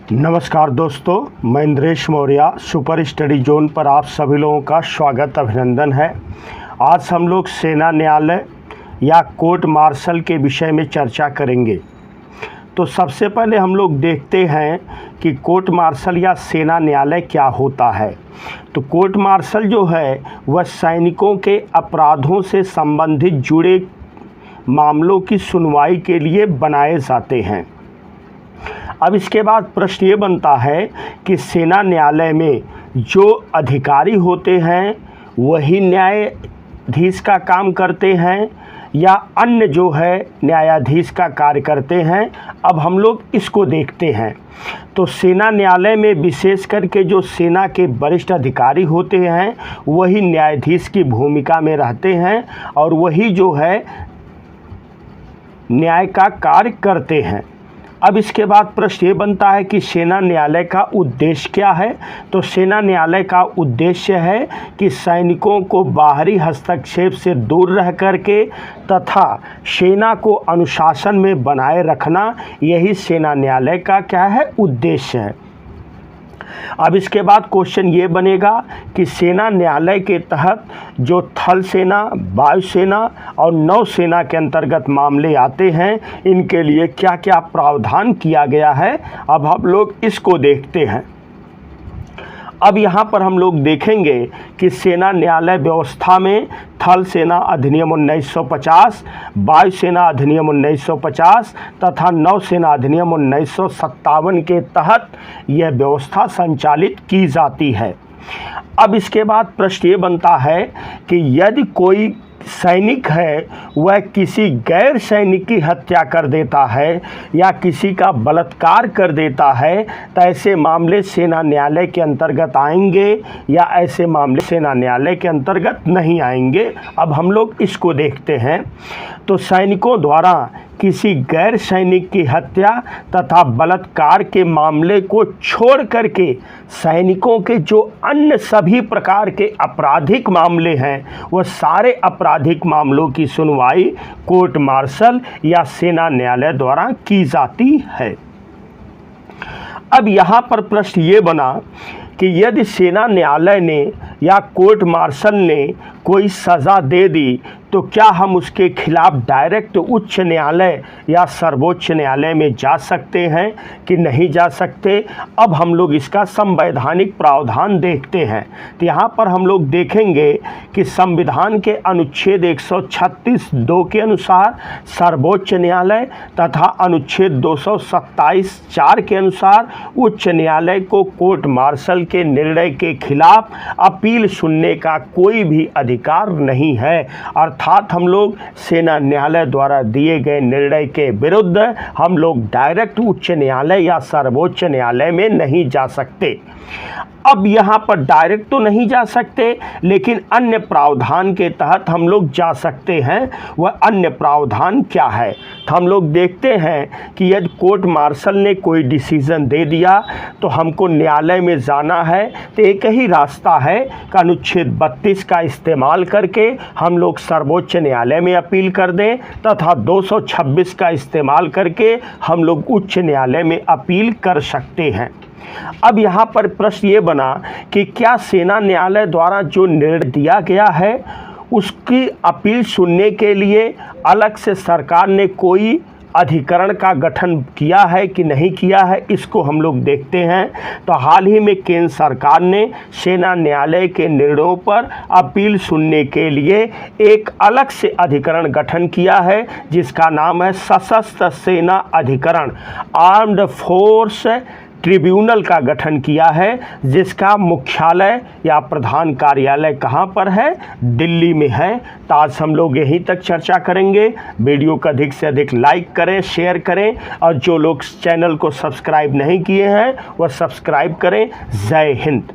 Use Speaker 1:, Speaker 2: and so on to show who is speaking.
Speaker 1: नमस्कार दोस्तों, मैं Indresh Maurya super study zone पर आप सभी लोगों का स्वागत अभिनंदन है। आज हम लोग सेना न्यायालय या कोर्ट मार्शल के विषय में चर्चा करेंगे। तो सबसे पहले हम लोग देखते हैं कि कोर्ट मार्शल या सेना न्यायालय क्या होता है। तो कोर्ट मार्शल जो है वह सैनिकों के अपराधों से संबंधित जुड़े मामलों की सुनवाई के लिए बनाए जाते हैं। अब इसके बाद प्रश्न ये बनता है कि सेना न्यायालय में जो अधिकारी होते हैं वही न्यायाधीश का काम करते हैं या अन्य जो है न्यायाधीश का कार्य करते हैं। अब हम लोग इसको देखते हैं। तो सेना न्यायालय में विशेष करके जो सेना के वरिष्ठ अधिकारी होते हैं वही न्यायाधीश की भूमिका में रहते हैं और वही जो है न्याय का कार्य करते हैं। अब इसके बाद प्रश्न ये बनता है कि सेना न्यायालय का उद्देश्य क्या है। तो सेना न्यायालय का उद्देश्य है कि सैनिकों को बाहरी हस्तक्षेप से दूर रह करके तथा सेना को अनुशासन में बनाए रखना, यही सेना न्यायालय का क्या है, उद्देश्य है। अब इसके बाद क्वेश्चन ये बनेगा कि सेना न्यायालय के तहत जो थल सेना, वायुसेना और नौसेना के अंतर्गत मामले आते हैं, इनके लिए क्या क्या प्रावधान किया गया है। अब हम लोग इसको देखते हैं। अब यहाँ पर हम लोग देखेंगे कि सेना न्यायालय व्यवस्था में थल सेना अधिनियम 1950, वायुसेना अधिनियम 1950 तथा नौसेना अधिनियम 1957 के तहत यह व्यवस्था संचालित की जाती है। अब इसके बाद प्रश्न ये बनता है कि यदि कोई सैनिक है वह किसी गैर सैनिक की हत्या कर देता है या किसी का बलात्कार कर देता है तो ऐसे मामले सेना न्यायालय के अंतर्गत आएंगे या ऐसे मामले सेना न्यायालय के अंतर्गत नहीं आएंगे। अब हम लोग इसको देखते हैं। तो सैनिकों द्वारा किसी गैर सैनिक की हत्या तथा बलात्कार के मामले को छोड़ करके सैनिकों के जो अन्य सभी प्रकार के आपराधिक मामले हैं वह सारे आपराधिक मामलों की सुनवाई कोर्ट मार्शल या सेना न्यायालय द्वारा की जाती है। अब यहाँ पर प्रश्न ये बना कि यदि सेना न्यायालय ने या कोर्ट मार्शल ने कोई सज़ा दे दी तो क्या हम उसके खिलाफ डायरेक्ट उच्च न्यायालय या सर्वोच्च न्यायालय में जा सकते हैं कि नहीं जा सकते। अब हम लोग इसका संवैधानिक प्रावधान देखते हैं। तो यहाँ पर हम लोग देखेंगे कि संविधान के अनुच्छेद 136(2) के अनुसार सर्वोच्च न्यायालय तथा अनुच्छेद 227(4) के अनुसार उच्च न्यायालय को कोर्ट मार्शल के निर्णय के खिलाफ अपील सुनने का कोई भी अधिकार नहीं है। अर्थात हम लोग सेना न्यायालय द्वारा दिए गए निर्णय के विरुद्ध हम लोग डायरेक्ट उच्च न्यायालय या सर्वोच्च न्यायालय में नहीं जा सकते। अब यहाँ पर डायरेक्ट तो नहीं जा सकते लेकिन अन्य प्रावधान के तहत हम लोग जा सकते हैं। वह अन्य प्रावधान क्या है तो हम लोग देखते हैं कि यदि कोर्ट मार्शल ने कोई डिसीज़न दे दिया तो हमको न्यायालय में जाना है तो एक ही रास्ता है कि अनुच्छेद 32 का इस्तेमाल करके हम लोग सर्वोच्च न्यायालय में अपील कर दें तथा 226 का इस्तेमाल करके हम लोग उच्च न्यायालय में अपील कर सकते हैं। अब यहाँ पर प्रश्न ये बना कि क्या सेना न्यायालय द्वारा जो निर्णय दिया गया है उसकी अपील सुनने के लिए अलग से सरकार ने कोई अधिकरण का गठन किया है कि नहीं किया है, इसको हम लोग देखते हैं। तो हाल ही में केंद्र सरकार ने सेना न्यायालय के निर्णयों पर अपील सुनने के लिए एक अलग से अधिकरण गठन किया है जिसका नाम है सशस्त्र सेना अधिकरण, आर्म्ड फोर्स ट्रिब्यूनल का गठन किया है, जिसका मुख्यालय या प्रधान कार्यालय कहाँ पर है, दिल्ली में है। तो आज हम लोग यहीं तक चर्चा करेंगे। वीडियो को अधिक से अधिक लाइक करें, शेयर करें और जो लोग चैनल को सब्सक्राइब नहीं किए हैं वह सब्सक्राइब करें। जय हिंद।